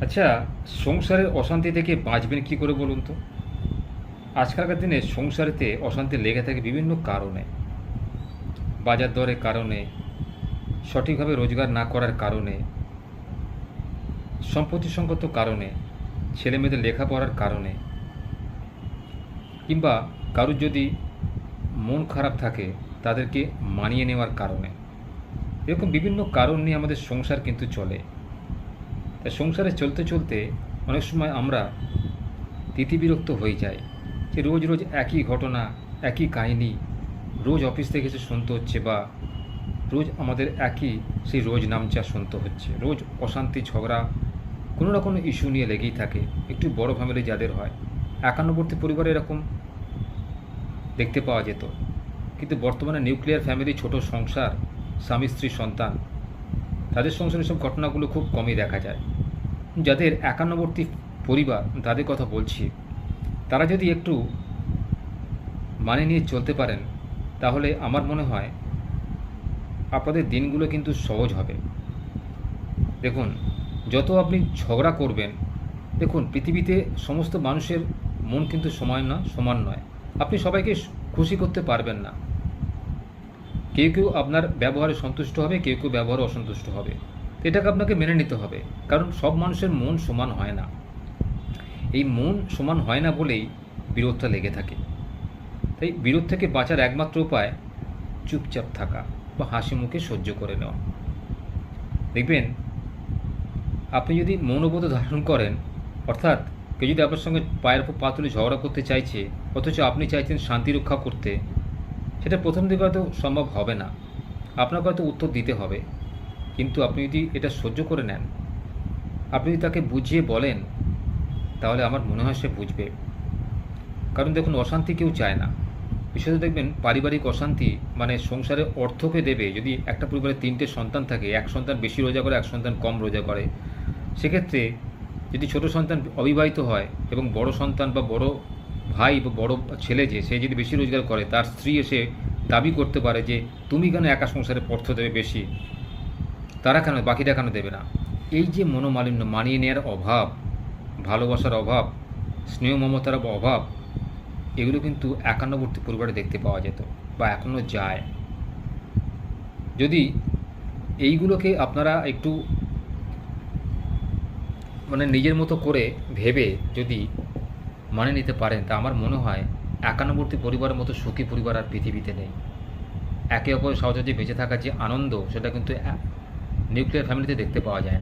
আচ্ছা, সংসারের অশান্তি থেকে বাঁচবেন কী করে বলুন তো? আজকালকার দিনে সংসারেতে অশান্তি লেগে থাকে বিভিন্ন কারণে। বাজার দরের কারণে, সঠিকভাবে রোজগার না করার কারণে, সম্পত্তি সংক্রান্ত কারণে, ছেলেমেয়েদের লেখাপড়ার কারণে, কিংবা কারুর যদি মন খারাপ থাকে তাদেরকে মানিয়ে নেওয়ার কারণে। এরকম বিভিন্ন কারণ নিয়ে আমাদের সংসার কিন্তু চলে। তাই সংসারে চলতে চলতে অনেক সময় আমরা তিতিবিরক্ত হয়ে যাই যে রোজ রোজ একই ঘটনা, একই কাহিনী, রোজ অফিস থেকে এসে শুনতে হচ্ছে, বা রোজ আমাদের একই সেই রোজ নামচা শুনতে হচ্ছে। রোজ অশান্তি, ঝগড়া, কোনো না কোনো ইস্যু নিয়ে লেগেই থাকে। একটু বড় ফ্যামিলি যাদের হয়, একান্নবর্তী পরিবারে এরকম দেখতে পাওয়া যেত। কিন্তু বর্তমানে নিউক্লিয়ার ফ্যামিলি, ছোট সংসার, স্বামী স্ত্রী সন্তান, তাদের সংসারে সব ঘটনাগুলো খুব কমই দেখা যায়। যাদের একান্নবর্তী পরিবার তাদের কথা বলছি, তারা যদি একটু মানে নিয়ে চলতে পারেন, তাহলে আমার মনে হয় আপনাদের দিনগুলো কিন্তু সহজ হবে। দেখুন, যত আপনি ঝগড়া করবেন, দেখুন পৃথিবীতে সমস্ত মানুষের মন কিন্তু সমান নয়। আপনি সবাইকে খুশি করতে পারবেন না। কেউ কেউ আপনার ব্যবহারে সন্তুষ্ট হবে, কেউ কেউ ব্যবহারে অসন্তুষ্ট হবে। এটাকে আপনাকে মেনে নিতে হবে, কারণ সব মানুষের মন সমান হয় না। এই মন সমান হয় না বলেই বিরোধটা লেগে থাকে। তাই বিরোধ থেকে বাঁচার একমাত্র উপায় চুপচাপ থাকা বা হাসি মুখে সহ্য করে নেওয়া। দেখবেন, আপনি যদি মৌনব্রত ধারণ করেন, অর্থাৎ কেউ যদি আপনার সঙ্গে পায়ের উপর পা তুলে ঝগড়া করতে চাইছে, অথচ আপনি চাইছেন শান্তি রক্ষা করতে, সেটা প্রথম দিকে হয়তো সম্ভব হবে না, আপনাকে হয়তো উত্তর দিতে হবে। কিন্তু আপনি যদি এটা সহ্য করে নেন, আপনি যদি তাকে বুঝিয়ে বলেন, তাহলে আমার মনে হয় সে বুঝবে। কারণ দেখুন, অশান্তি কেউ চায় না। বিশেষত দেখবেন পারিবারিক অশান্তি মানে সংসারে অর্থকে দেবে। যদি একটা পরিবারে 3টে সন্তান থাকে, এক সন্তান বেশি রোজা করে, এক সন্তান কম রোজা করে, সেক্ষেত্রে যদি ছোট সন্তান অবিবাহিত হয় এবং বড় সন্তান বা বড় ভাই বা বড় ছেলে যে সে যদি বেশি রোজগার করে, তার স্ত্রী এসে দাবি করতে পারে যে তুমি কেন একা সংসারে অর্থ দেবে বেশি, তারা কেন, বাকিটা কেন দেবে না। এই যে মনোমালিন্য, মানিয়ে নেওয়ার অভাব, ভালোবাসার অভাব, স্নেহ মমতার অভাব, এগুলো কিন্তু একান্নবর্তী পরিবারে দেখতে পাওয়া যেত বা এখনও যায়। যদি এইগুলোকে আপনারা একটু মানে নিজের মতো করে ভেবে যদি মানে নিতে পারেন, তা আমার মনে হয় একান্নবর্তী পরিবারের মতো সুখী পরিবার আর পৃথিবীতে নেই। একে অপরের সহযোগে বেঁচে থাকার যে আনন্দ, সেটা কিন্তু নিউক্লিয়ার ফ্যামিলিতে দেখতে পাওয়া যায় না।